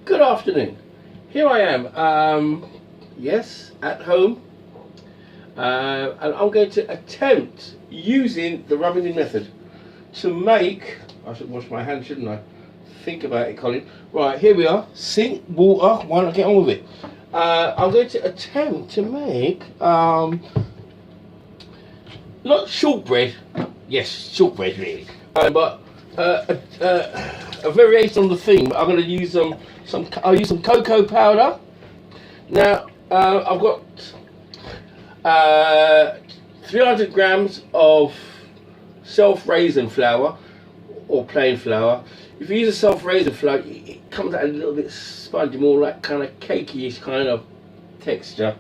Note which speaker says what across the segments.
Speaker 1: Good afternoon. Here I am, yes, at home, and I'm going to attempt using the rubbing in method to make, I should wash my hands, shouldn't I? Think about it, Colin. Right, here we are, sink, water, why not get on with it? I'm going to attempt to make, not shortbread, yes, shortbread really, but a variation on the theme. I'm going to use I'll use some cocoa powder. Now I've got 300 grams of self-raising flour or plain flour. If you use a self-raising flour, it comes out a little bit spongy, more like kind of cakey-ish kind of texture.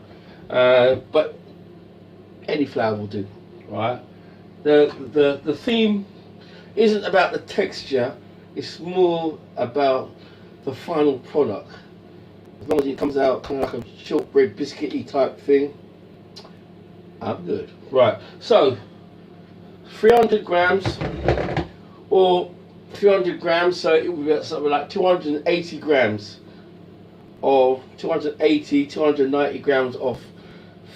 Speaker 1: But any flour will do, right? The theme isn't about the texture, it's more about the final product. As long as it comes out kind of like a shortbread biscuity type thing, I'm good. Right, so 300 grams or 300 grams, so it will be something like 280 grams of 290 grams of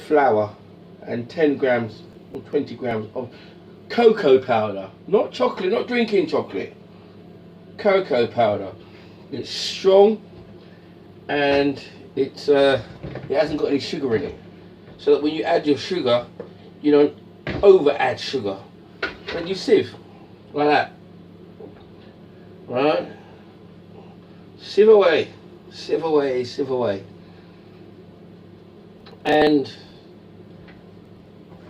Speaker 1: flour and 10 grams or 20 grams of cocoa powder, not chocolate, not drinking chocolate, cocoa powder. It's strong and it hasn't got any sugar in it, so that when you add your sugar, you don't over add sugar. And you sieve like that, right? Sieve away, sieve away, sieve away. And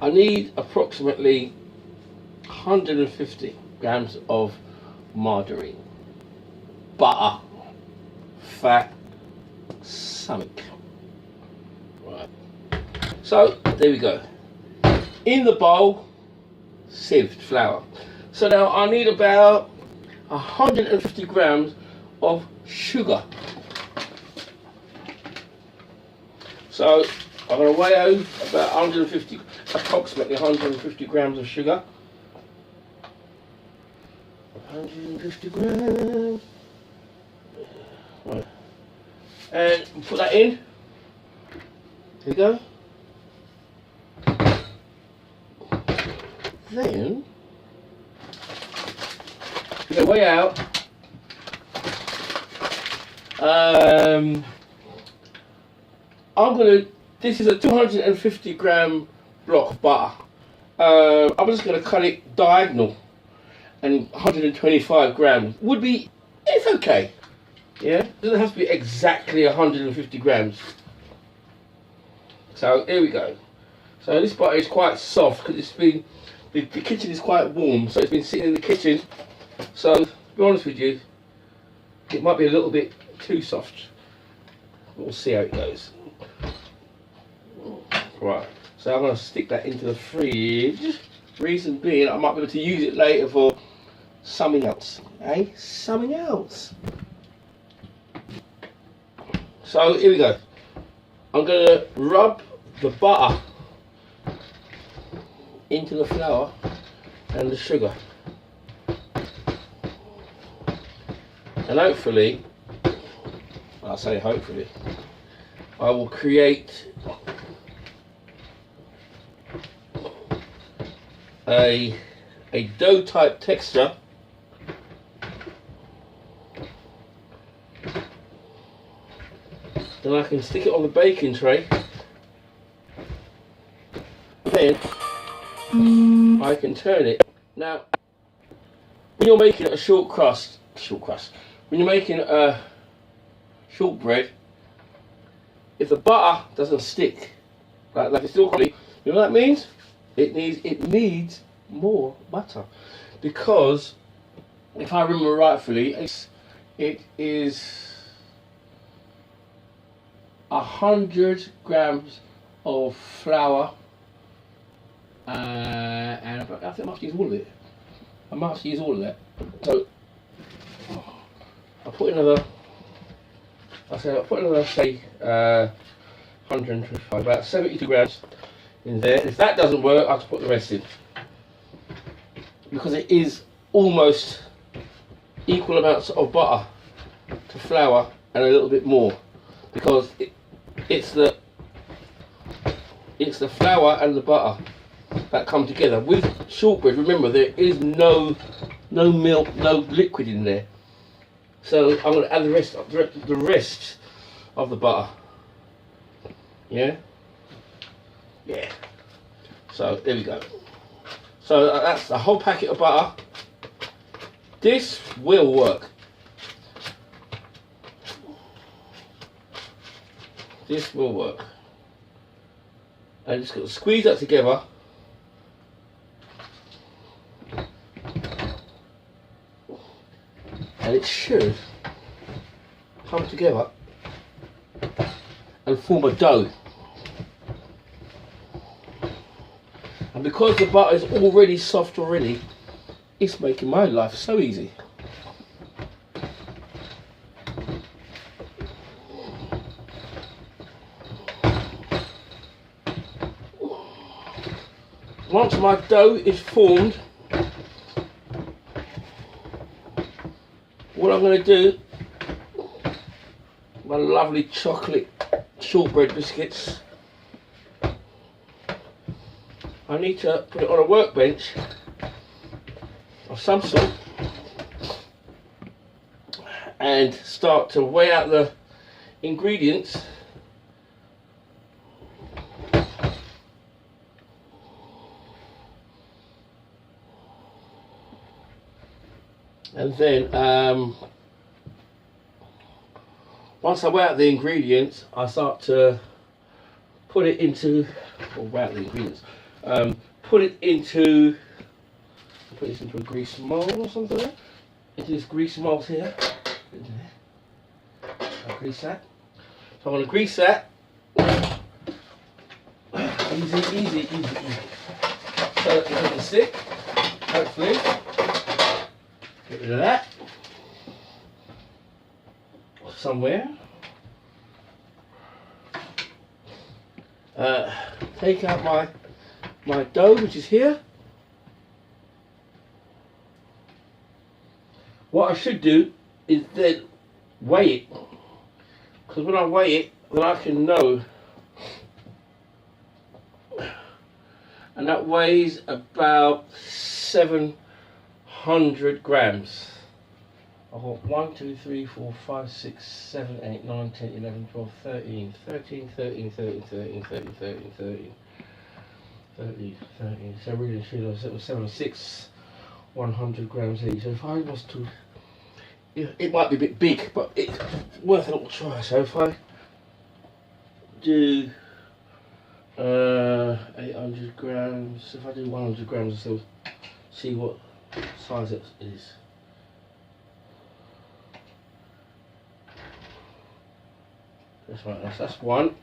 Speaker 1: I need approximately 150 grams of margarine, butter, fat, something. Right. So there we go. In the bowl, sieved flour. So now I need about 150 grams of sugar. So I'm going to weigh out about approximately 150 grams of sugar. 150 grams. Right. And put that in. Here we go. Then we're going to weigh out this is a 250 gram block of butter. I'm just going to cut it diagonal, and 125 grams would be, it's okay. Yeah, it doesn't have to be exactly 150 grams. So here we go. So this butter is quite soft because it's been, the kitchen is quite warm, so it's been sitting in the kitchen. So to be honest with you, it might be a little bit too soft. We'll see how it goes. Right, so I'm going to stick that into the fridge. Reason being, I might be able to use it later for something else. Something else. So here we go. I'm going to rub the butter into the flour and the sugar. And hopefully, I say hopefully, I will create a dough type texture then I can stick it on the baking tray. Then I can turn it. Now when you're making a short crust, when you're making a shortbread, if the butter doesn't stick like it's still crumbly, you know what that means? It needs more butter, because if I remember rightfully, it is 100 grams of flour, and I think I might have to use all of it. I might have to use all of that. So I'll put another. I'll put another, say, 125, about 72 grams in there. If that doesn't work, I have to put the rest in, because it is almost equal amounts of butter to flour and a little bit more, because it's the flour and the butter that come together. With shortbread, remember, there is no milk, no liquid in there. So I'm going to add the rest of the butter. Yeah. So there we go. So that's a whole packet of butter. This will work. This will work. And just got to squeeze that together. And it should come together and form a dough. And because the butter is already soft already, it's making my life so easy. Once my dough is formed, what I'm going to do, my lovely chocolate shortbread biscuits, I need to put it on a workbench of some sort and start to weigh out the ingredients. And then once I weigh out the ingredients, I start to put it into, or weigh out the ingredients, put this into a grease mold or something, into this grease mold here. I'll grease that. So I'm going to grease that. Easy. So it doesn't stick, hopefully. Get rid of that. Somewhere. Take out my dough, which is here. What I should do is then weigh it, because when I weigh it, then I can know. And that weighs about 700 grams. I've got 1, 2, 3, 4, 5, 6, 7, 8, 9, 10, 11, 12, 13, 13, 13, 13, 13, 13, 13, 13, 13, 13. So really should have said it was 76, 100 grams each. So if I was to, it might be a bit big, but it's worth a little try. So if I do 800 grams, if I do 100 grams, so see what size it is. That's right, that's one.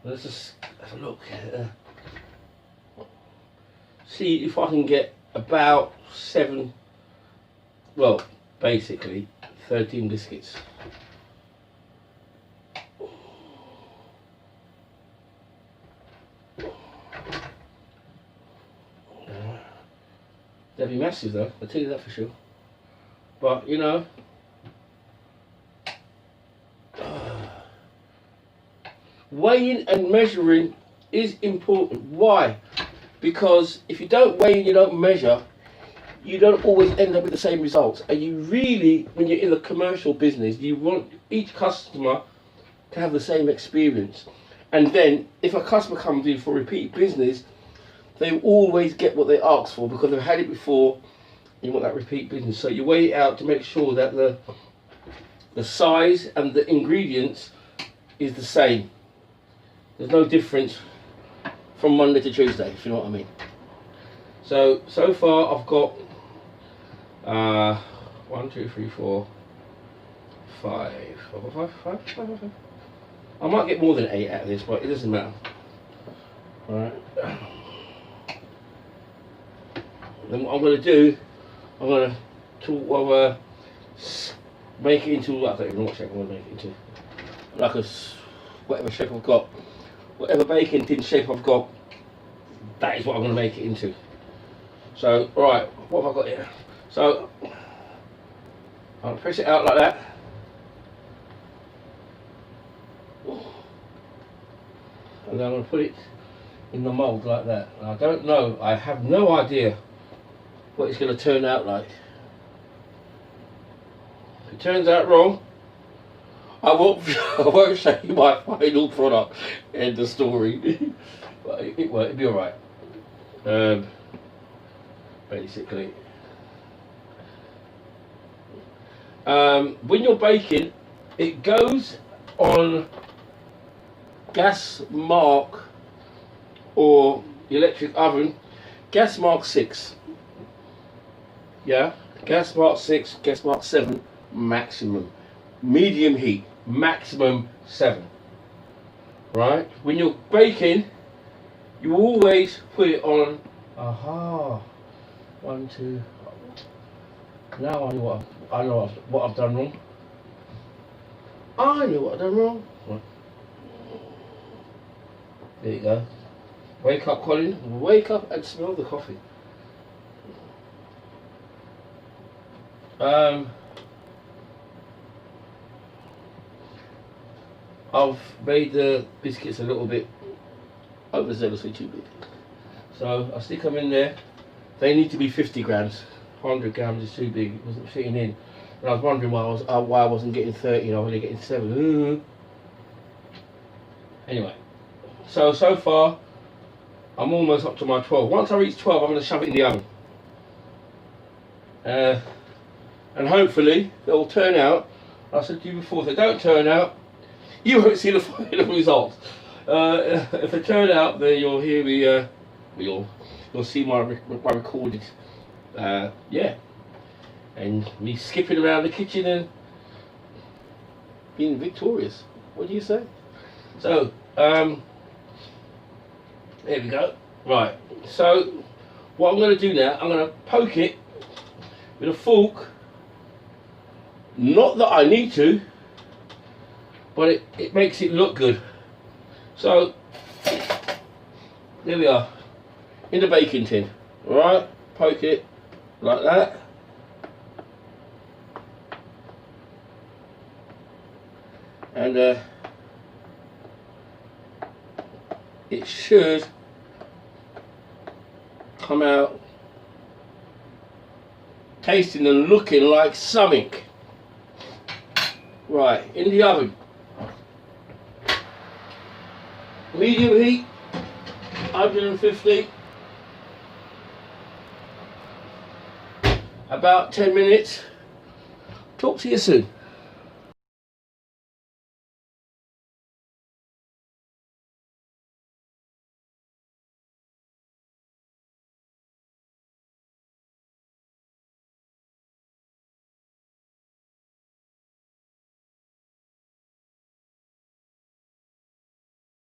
Speaker 1: Let's just have a look. See if I can get about 7, well, basically 13 biscuits. They'll be massive though, I'll tell you that for sure. But you know, weighing and measuring is important. Why? Because if you don't weigh and you don't measure, you don't always end up with the same results. And you really, when you're in the commercial business, you want each customer to have the same experience. And then if a customer comes in for repeat business, they always get what they ask for because they've had it before. You want that repeat business. So you weigh it out to make sure that the size and the ingredients is the same. There's no difference from Monday to Tuesday, if you know what I mean. So far I've got 1, 2, 3, 4, 5. I might get more than 8 out of this, but it doesn't matter. Alright. Then what I'm going to do, I'm going to make it into, I don't even know what shape I'm going to make it into. Like whatever shape I've got. Whatever baking tin shape I've got, that is what I'm going to make it into. So, right, what have I got here? So, I'll press it out like that. And then I'm going to put it in the mould like that. And I don't know, I have no idea what it's going to turn out like. If it turns out wrong, I won't show you my final product. End the story. But it'll be alright. Basically. When you're baking, it goes on gas mark or electric oven, gas mark 6. Yeah, gas mark 6, gas mark 7 maximum. Medium heat, maximum 7. Right? When you're baking, you always put it on. Aha. 1, 2. Now I know what I've done wrong. I know what I've done wrong. Right. There you go. Wake up, Colin. Wake up and smell the coffee. I've made the biscuits a little bit overzealously too big. So I stick them in there. They need to be 50 grams. 100 grams is too big. It wasn't fitting in. And I was wondering why I wasn't getting 30 and I was only getting 7. Anyway. So far, I'm almost up to my 12. Once I reach 12, I'm going to shove it in the oven. And hopefully, they'll turn out. I said to you before, if they don't turn out, you won't see the final result. If they turn out, then you'll hear me, you'll see my recorded, yeah. And me skipping around the kitchen and being victorious. What do you say? So, there we go. Right, so what I'm going to do now, I'm going to poke it with a fork. Not that I need to, but it makes it look good. So, there we are, in the baking tin. Alright, poke it like that. And it should come out tasting and looking like something. Right, in the oven. Medium heat, 150. About 10 minutes. Talk to you soon.